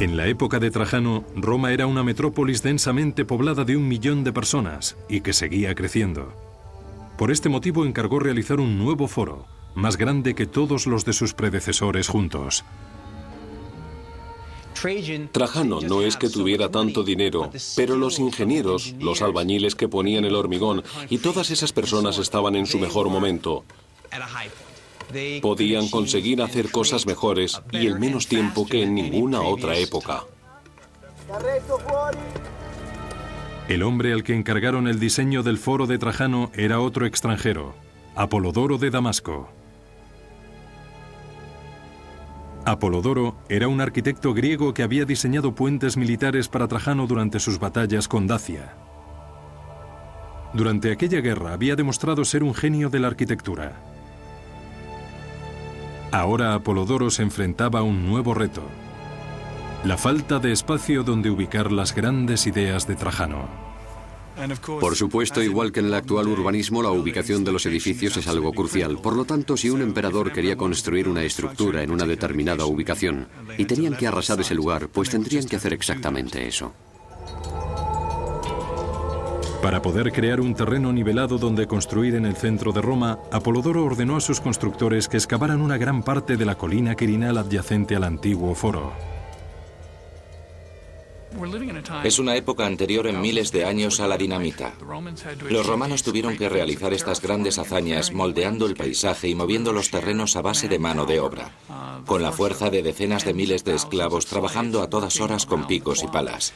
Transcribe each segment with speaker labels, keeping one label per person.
Speaker 1: En la época de Trajano, Roma era una metrópolis densamente poblada de 1 millón de personas y que seguía creciendo. Por este motivo encargó realizar un nuevo foro, más grande que todos los de sus predecesores juntos.
Speaker 2: Trajano no es que tuviera tanto dinero, pero los ingenieros, los albañiles que ponían el hormigón y todas esas personas estaban en su mejor momento. Podían conseguir hacer cosas mejores y en menos tiempo que en ninguna otra época.
Speaker 1: El hombre al que encargaron el diseño del foro de Trajano era otro extranjero, Apolodoro de Damasco. Apolodoro era un arquitecto griego que había diseñado puentes militares para Trajano durante sus batallas con Dacia. Durante aquella guerra había demostrado ser un genio de la arquitectura. Ahora Apolodoro se enfrentaba a un nuevo reto: la falta de espacio donde ubicar las grandes ideas de Trajano.
Speaker 3: Por supuesto, igual que en el actual urbanismo, la ubicación de los edificios es algo crucial. Por lo tanto, si un emperador quería construir una estructura en una determinada ubicación y tenían que arrasar ese lugar, pues tendrían que hacer exactamente eso.
Speaker 1: Para poder crear un terreno nivelado donde construir en el centro de Roma, Apolodoro ordenó a sus constructores que excavaran una gran parte de la colina quirinal adyacente al antiguo foro.
Speaker 4: Es una época anterior en miles de años a la dinamita. Los romanos tuvieron que realizar estas grandes hazañas moldeando el paisaje y moviendo los terrenos a base de mano de obra, con la fuerza de decenas de miles de esclavos trabajando a todas horas con picos y palas.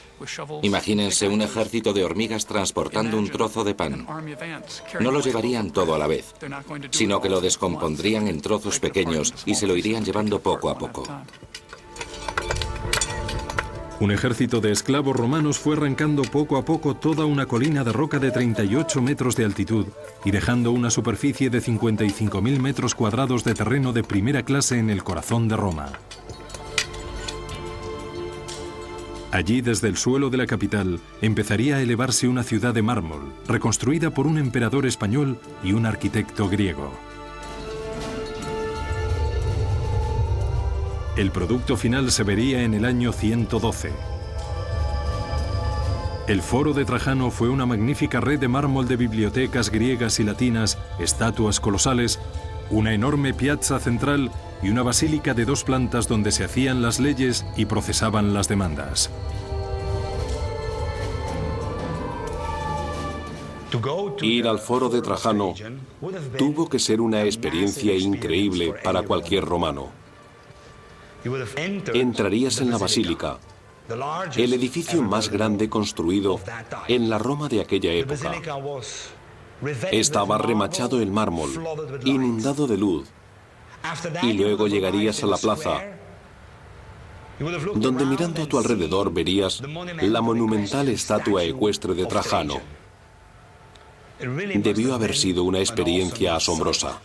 Speaker 4: Imagínense un ejército de hormigas transportando un trozo de pan. No lo llevarían todo a la vez, sino que lo descompondrían en trozos pequeños y se lo irían llevando poco a poco.
Speaker 1: Un ejército de esclavos romanos fue arrancando poco a poco toda una colina de roca de 38 metros de altitud y dejando una superficie de 55.000 metros cuadrados de terreno de primera clase en el corazón de Roma. Allí, desde el suelo de la capital, empezaría a elevarse una ciudad de mármol, reconstruida por un emperador español y un arquitecto griego. El producto final se vería en el año 112. El foro de Trajano fue una magnífica red de mármol de bibliotecas griegas y latinas, estatuas colosales, una enorme piazza central y una basílica de 2 plantas donde se hacían las leyes y procesaban las demandas.
Speaker 2: Ir al foro de Trajano tuvo que ser una experiencia increíble para cualquier romano. Entrarías en la basílica, el edificio más grande construido en la Roma de aquella época. Estaba remachado en mármol, inundado de luz, y luego llegarías a la plaza, donde mirando a tu alrededor verías la monumental estatua ecuestre de Trajano. Debió haber sido una experiencia asombrosa.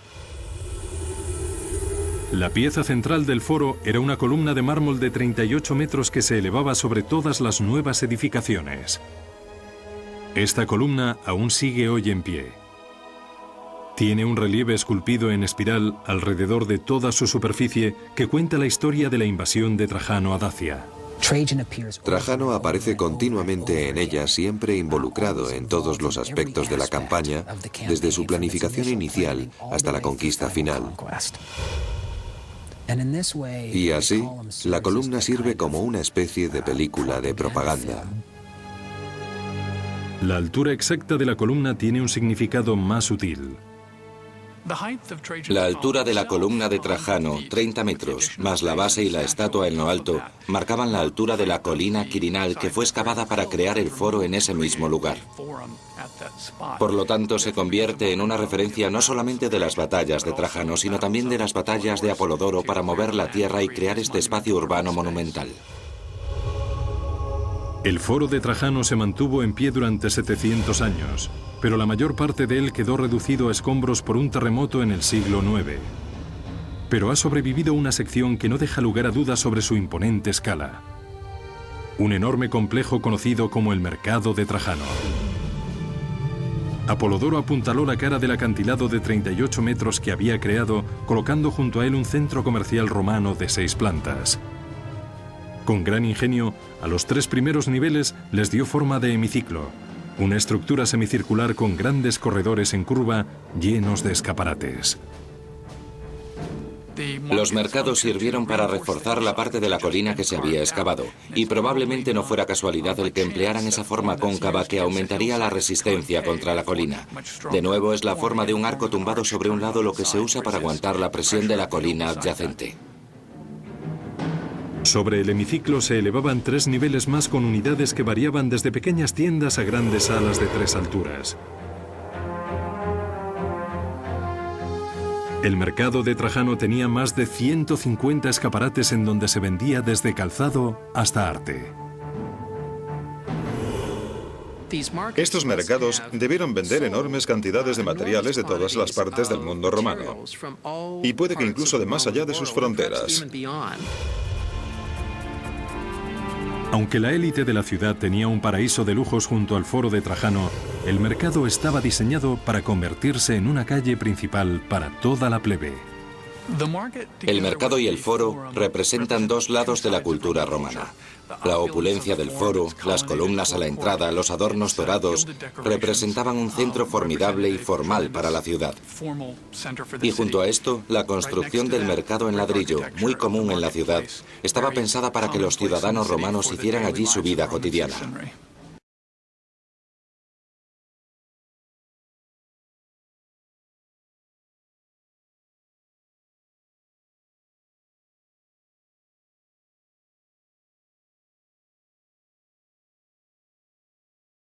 Speaker 1: La pieza central del foro era una columna de mármol de 38 metros que se elevaba sobre todas las nuevas edificaciones. Esta columna aún sigue hoy en pie. Tiene un relieve esculpido en espiral alrededor de toda su superficie que cuenta la historia de la invasión de Trajano a Dacia.
Speaker 5: Trajano aparece continuamente en ella, siempre involucrado en todos los aspectos de la campaña, desde su planificación inicial hasta la conquista final. Y así, la columna sirve como una especie de película de propaganda.
Speaker 1: La altura exacta de la columna tiene un significado más sutil.
Speaker 4: La altura de la columna de Trajano, 30 metros, más la base y la estatua en lo alto, marcaban la altura de la colina quirinal que fue excavada para crear el foro en ese mismo lugar. Por lo tanto, se convierte en una referencia no solamente de las batallas de Trajano, sino también de las batallas de Apolodoro para mover la tierra y crear este espacio urbano monumental.
Speaker 1: El foro de Trajano se mantuvo en pie durante 700 años, pero la mayor parte de él quedó reducido a escombros por un terremoto en el siglo IX. Pero ha sobrevivido una sección que no deja lugar a dudas sobre su imponente escala. Un enorme complejo conocido como el Mercado de Trajano. Apolodoro apuntaló la cara del acantilado de 38 metros que había creado, colocando junto a él un centro comercial romano de 6 plantas. Con gran ingenio, a los 3 primeros niveles les dio forma de hemiciclo, una estructura semicircular con grandes corredores en curva llenos de escaparates.
Speaker 4: Los mercados sirvieron para reforzar la parte de la colina que se había excavado, y probablemente no fuera casualidad el que emplearan esa forma cóncava que aumentaría la resistencia contra la colina. De nuevo, es la forma de un arco tumbado sobre un lado lo que se usa para aguantar la presión de la colina adyacente.
Speaker 1: Sobre el hemiciclo se elevaban 3 niveles más con unidades que variaban desde pequeñas tiendas a grandes salas de 3 alturas. El mercado de Trajano tenía más de 150 escaparates en donde se vendía desde calzado hasta arte.
Speaker 6: Estos mercados debieron vender enormes cantidades de materiales de todas las partes del mundo romano, y puede que incluso de más allá de sus fronteras.
Speaker 1: Aunque la élite de la ciudad tenía un paraíso de lujos junto al foro de Trajano, el mercado estaba diseñado para convertirse en una calle principal para toda la plebe.
Speaker 4: El mercado y el foro representan 2 lados de la cultura romana. La opulencia del foro, las columnas a la entrada, los adornos dorados, representaban un centro formidable y formal para la ciudad. Y junto a esto, la construcción del mercado en ladrillo, muy común en la ciudad, estaba pensada para que los ciudadanos romanos hicieran allí su vida cotidiana.